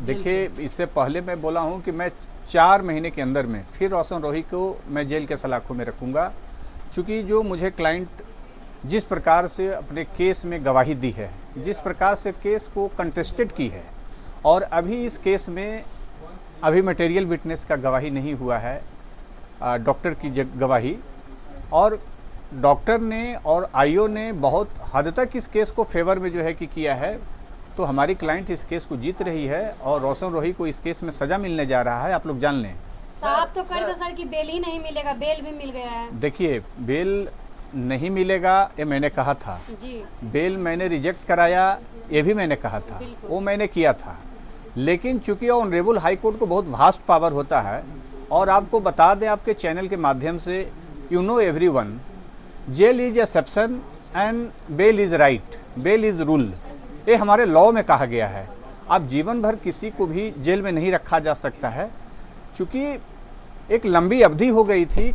देखिए, इससे पहले मैं बोला हूं कि मैं 4 महीने के अंदर में फिर रोशन रोही को मैं जेल के सलाखों में रखूंगा, क्योंकि जो मुझे क्लाइंट जिस प्रकार से अपने केस में गवाही दी है, जिस प्रकार से केस को कंटेस्टेड की है, और अभी इस केस में अभी मटेरियल विटनेस का गवाही नहीं हुआ है, डॉक्टर की गवाही, और डॉक्टर ने और आईओ ने बहुत हद तक इस केस को फेवर में जो है कि किया है, तो हमारी क्लाइंट इस केस को जीत रही है और रोशन रोही को इस केस में सजा मिलने जा रहा है। आप लोग जान लें। साहब तो कर दो सर कि बेल ही नहीं मिलेगा, बेल भी मिल गया है। देखिए, बेल नहीं मिलेगा ये मैंने कहा था जी। बेल मैंने रिजेक्ट कराया ये भी मैंने कहा था, वो मैंने किया था। लेकिन चूंकि ऑनरेबल हाई कोर्ट को बहुत वास्ट पावर होता है, और आपको बता दें आपके चैनल के माध्यम से, you know everyone, jail is exception and bail is right, bail is rule, ये हमारे लॉ में कहा गया है। अब जीवन भर किसी को भी जेल में नहीं रखा जा सकता है, क्योंकि एक लंबी अवधि हो गई थी।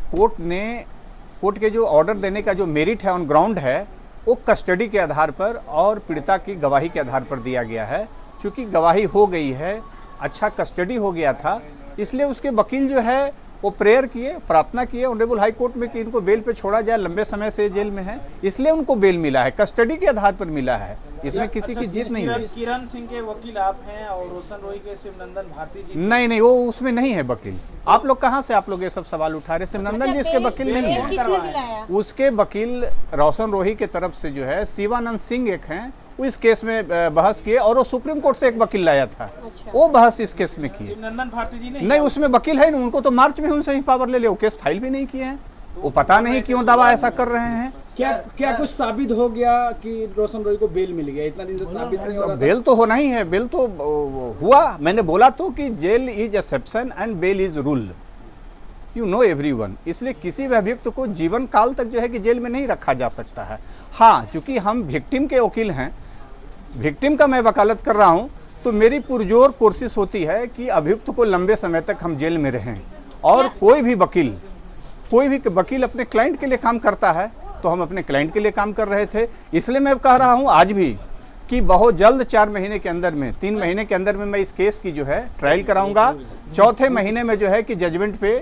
कोर्ट के जो ऑर्डर देने का जो मेरिट है, ऑन ग्राउंड है, वो कस्टडी के आधार पर और पीड़िता की गवाही के आधार पर दिया गया है। चूँकि गवाही हो गई है, अच्छा कस्टडी हो गया था, इसलिए उसके वकील जो है वो प्रेयर किए, प्रार्थना किए ऑनरेबल हाई कोर्ट में कि इनको बेल पे छोड़ा जाए, लंबे समय से जेल में है, इसलिए उनको बेल मिला है, कस्टडी के आधार पर मिला है, इसमें किसी की जीत नहीं है। किरण सिंह के वकील आप हैं और रोशन रोही के शिवनंदन भारती जी। नहीं, वो उसमें नहीं है वकील। आप लोग कहाँ से आप लोग ये सब सवाल उठा रहे? शिवनंदन जी इसके वकील नहीं है। उसके वकील रोशन रोही के तरफ से जो है शिवानंद सिंह एक हैं, वो इस केस में बहस किए, और वो सुप्रीम कोर्ट से एक वकील लाया था, वो बहस इस केस में किए। शिवनंदन भारती जी नहीं, उसमें वकील है नहीं, उनको तो मार्च में उनसे ही पावर ले ले, वो केस फाइल भी नहीं किए हैं, वो पता नहीं क्यों दावा ऐसा कर रहे हैं। क्या कुछ साबित हो गया कि रोशन रोही को बेल मिल गया? इतना दिन से साबित नहीं हो रहा था। बेल तो होना ही है, बेल तो हुआ। मैंने बोला तो कि jail is exception and bail is rule, you know everyone. इसलिए किसी भी अभियुक्त को जीवन काल तक जो है कि जेल में नहीं रखा जा सकता है। हाँ, चूंकि हम विक्टिम के वकील हैं, विक्टिम का मैं वकालत कर रहा हूं, तो मेरी पुरजोर कोशिश होती है कि अभियुक्त को लंबे समय तक हम जेल में रहें। और कोई भी वकील अपने क्लाइंट के लिए काम करता है, तो हम अपने क्लाइंट के लिए काम कर रहे थे। इसलिए मैं कह रहा हूं आज भी कि बहुत जल्द 4 महीने के अंदर में, 3 महीने के अंदर में मैं इस केस की जो है ट्रायल कराऊंगा। चौथे महीने में जो है कि जजमेंट पे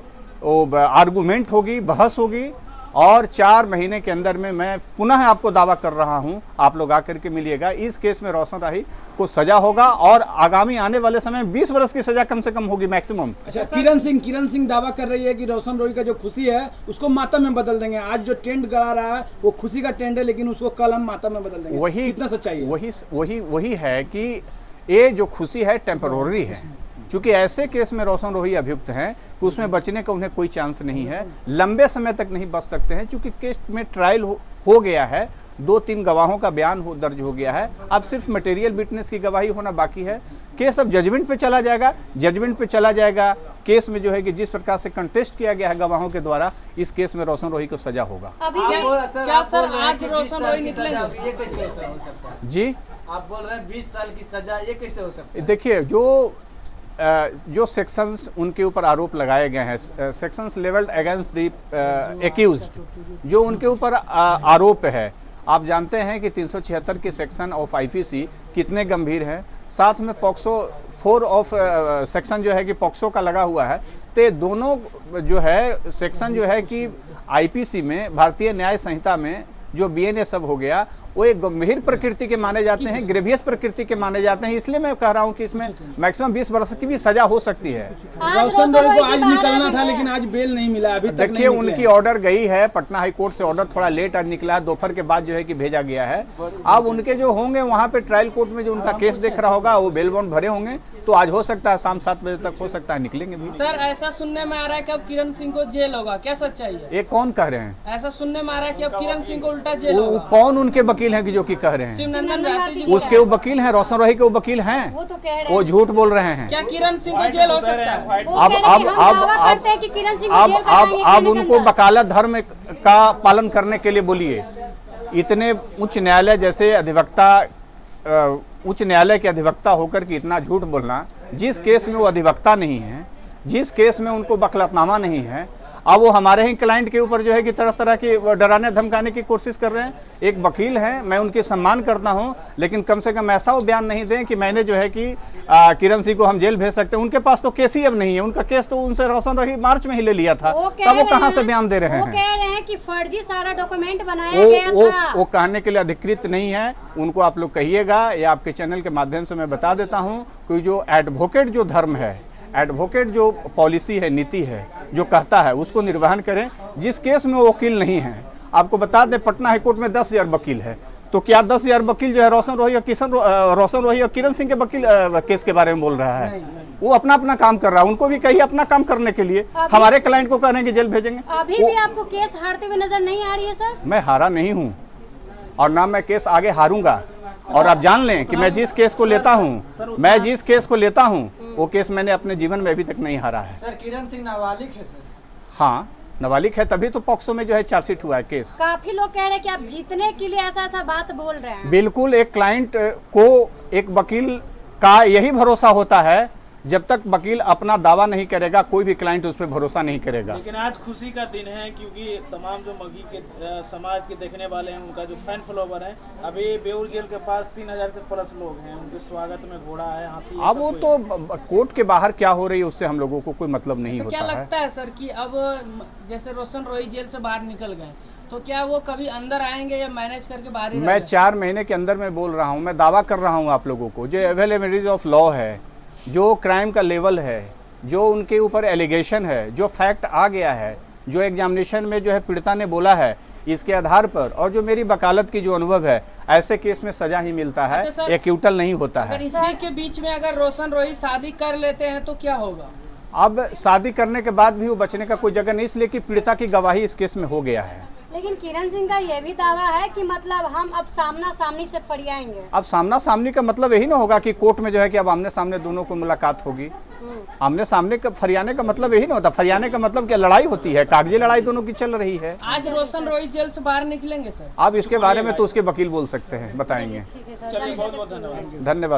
आर्गूमेंट होगी, बहस होगी, और 4 महीने के अंदर में मैं पुनः आपको दावा कर रहा हूं, आप लोग आकर के मिलिएगा, इस केस में रोशन रोही को सजा होगा, और आगामी आने वाले समय में 20 वर्ष की सजा कम से कम होगी मैक्सिमम। अच्छा, किरण सिंह दावा कर रही है कि रोशन रोही का जो खुशी है उसको मातम में बदल देंगे। आज जो ट्रेंड गड़ा रहा है वो खुशी का ट्रेंड है, लेकिन उसको कल हम मातम में बदल देंगे। वही कितना सच्चाई है? वही है कि ये जो खुशी है टेम्पररी है, चूंकि ऐसे केस में रोशन रोही अभियुक्त हैं कि उसमें बचने का उन्हें कोई चांस नहीं है, लंबे समय तक नहीं बच सकते हैं। चूंकि केस में ट्रायल हो गया है, 2-3 गवाहों का बयान दर्ज हो गया है, अब सिर्फ मटेरियल विटनेस की गवाही होना बाकी है। केस अब जजमेंट पे चला जाएगा। केस में जो है कि जिस प्रकार से कंटेस्ट किया गया है गवाहों के द्वारा, इस केस में रोशन रोही को सजा होगा। अभी क्या सर आज रोशन रोही निकलेंगे? ये कैसे हो सकता है जी? आप बोल रहे हैं 20 साल की सजा, ये कैसे हो सकता है? देखिए, जो सेक्शंस उनके ऊपर आरोप लगाए गए हैं, sections levelled against the accused, जो उनके ऊपर आरोप है, आप जानते हैं कि 376 की सेक्शन ऑफ आईपीसी कितने गंभीर हैं। साथ में पॉक्सो 4 ऑफ सेक्शन जो है कि पॉक्सो का लगा हुआ है। तो दोनों जो है सेक्शन जो है कि आईपीसी में, भारतीय न्याय संहिता में जो बीएनएस सब हो गया, वो एक गंभीर प्रकृति के माने जाते हैं, ग्रेवियस प्रकृति के माने जाते हैं। इसलिए मैं कह रहा हूं कि इसमें मैक्सिमम 20 वर्ष की भी सजा हो सकती है। रोशन रोही को आज निकलना था, लेकिन आज बेल नहीं मिला अभी तक। देखिए, उनकी ऑर्डर गई है पटना हाई कोर्ट से, ऑर्डर थोड़ा लेट आज निकला है, दोपहर के बाद जो है कि भेजा गया है। अब उनके जो होंगे वहाँ पे ट्रायल कोर्ट में जो उनका केस देख रहा होगा, वो बेल बॉन्ड भरे होंगे, तो आज हो सकता है शाम 7 बजे तक हो सकता है निकलेंगे भी। सर, ऐसा सुनने में आ रहा है कि अब किरण सिंह को जेल होगा, क्या सच्चाई है? ये कौन कह रहे हैं? ऐसा सुनने में आ रहा है कि अब किरण सिंह को उल्टा जेल होगा। कौन उनके वकील हैं कि जो कि कह रहे हैं? शिवनंदन भारती जी उसके वो वकील हैं, रोशन रोही के वो वकील हैं, वो तो कह रहे हैं। वो झूठ बोल रहे हैं। क्या किरण सिंह को जेल हो सकता है? अब उनको वकालत धर्म का पालन करने के लिए बोलिए। इतने उच्च न्यायालय जैसे अधिवक्ता, उच्च न्यायालय के अधिवक्ता होकर के इतना झूठ बोलना, जिस केस में वो अधिवक्ता नहीं है, जिस केस में उनको वकालतनामा नहीं है, अब वो हमारे ही क्लाइंट के ऊपर जो है कि तरह तरह की वो डराने धमकाने की कोशिश कर रहे हैं। एक वकील हैं, मैं उनके सम्मान करता हूं, लेकिन कम से कम ऐसा वो बयान नहीं दें कि मैंने जो है कि किरण सिंह को हम जेल भेज सकते हैं। उनके पास तो केस ही अब नहीं है, उनका केस तो उनसे रोशन रोही मार्च में ही ले लिया था, तब वो कहाँ से बयान दे रहे वो हैं? कह रहे हैं कि फर्जी सारा डॉक्यूमेंट बनाया गया था। वो कहने के लिए अधिकृत नहीं है, उनको आप लोग कहिएगा या आपके चैनल के माध्यम से मैं बता देता हूं कि जो एडवोकेट जो धर्म है, एडवोकेट जो पॉलिसी है, नीति है, जो कहता है उसको निर्वहन करें। जिस केस में वो वकील नहीं है, आपको बता दें पटना हाईकोर्ट में 10,000 वकील है, तो क्या 10,000 वकील जो है रोशन रोही और किरण सिंह के वकील केस के बारे में बोल रहा है? वो अपना अपना काम कर रहा है, उनको भी कहिए अपना काम करने के लिए। हमारे क्लाइंट को कह रहे हैं कि जेल भेजेंगे। अभी भी आपको केस हारते हुए नजर नहीं आ रही है सर? मैं हारा नहीं हूँ और ना मैं केस आगे हारूंगा। और आप जान लें कि मैं जिस केस को लेता हूँ, वो केस मैंने अपने जीवन में अभी तक नहीं हारा है। सर किरण सिंह नाबालिग है सर? हाँ, नाबालिग है, तभी तो पॉक्सो में जो है चार्जशीट हुआ है केस। काफी लोग कह रहे हैं कि आप जीतने के लिए ऐसा ऐसा बात बोल रहे हैं। बिल्कुल, एक क्लाइंट को एक वकील का यही भरोसा होता है, जब तक वकील अपना दावा नहीं करेगा कोई भी क्लाइंट उस पर भरोसा नहीं करेगा। लेकिन आज खुशी का दिन है क्योंकि तमाम जो मघी के समाज के देखने वाले हैं, उनका जो फैन फॉलोवर है, अभी बेउर जेल के पास 3,000 से प्लस लोग हैं, उनके स्वागत में घोड़ा है, हाथी है। अब वो तो कोर्ट के बाहर क्या हो रही है उससे हम लोगों को कोई मतलब नहीं होता क्या है। लगता है सर कि अब जैसे रोशन रोही जेल से बाहर निकल गए, तो क्या वो कभी अंदर आएंगे या मैनेज करके बाहर ही मैं रहेंगे? 4 महीने के अंदर मैं बोल रहा हूँ, मैं दावा कर रहा हूँ आप लोगों को, जो अवेलेबिलिटीज ऑफ लॉ है, जो क्राइम का लेवल है, जो उनके ऊपर एलिगेशन है, जो फैक्ट आ गया है, जो एग्जामिनेशन में जो है पीड़िता ने बोला है, इसके आधार पर और जो मेरी वकालत की जो अनुभव है, ऐसे केस में सजा ही मिलता है, अच्छा सर, एक्यूटल नहीं होता अगर है। इसी के बीच में अगर रोशन रोही शादी कर लेते हैं तो क्या होगा? अब शादी करने के बाद भी वो बचने का कोई जगह नहीं, इसलिए कि पीड़िता की गवाही इस केस में हो गया है। लेकिन किरण सिंह का यह भी दावा है कि मतलब हम अब सामना सामनी से फरियाएंगे। अब सामना सामनी का मतलब यही ना होगा कि कोर्ट में जो है कि अब आमने सामने दोनों को मुलाकात होगी। आमने सामने का फरियाने का मतलब यही ना होता। फरियाने का मतलब क्या, लड़ाई होती है, कागजी लड़ाई दोनों की चल रही है। आज रोशन रोही जेल से बाहर निकलेंगे सर? अब इसके बारे में तो उसके वकील बोल सकते हैं, बताएंगे। ठीक है सर, चलिए बहुत बहुत धन्यवाद। धन्यवाद।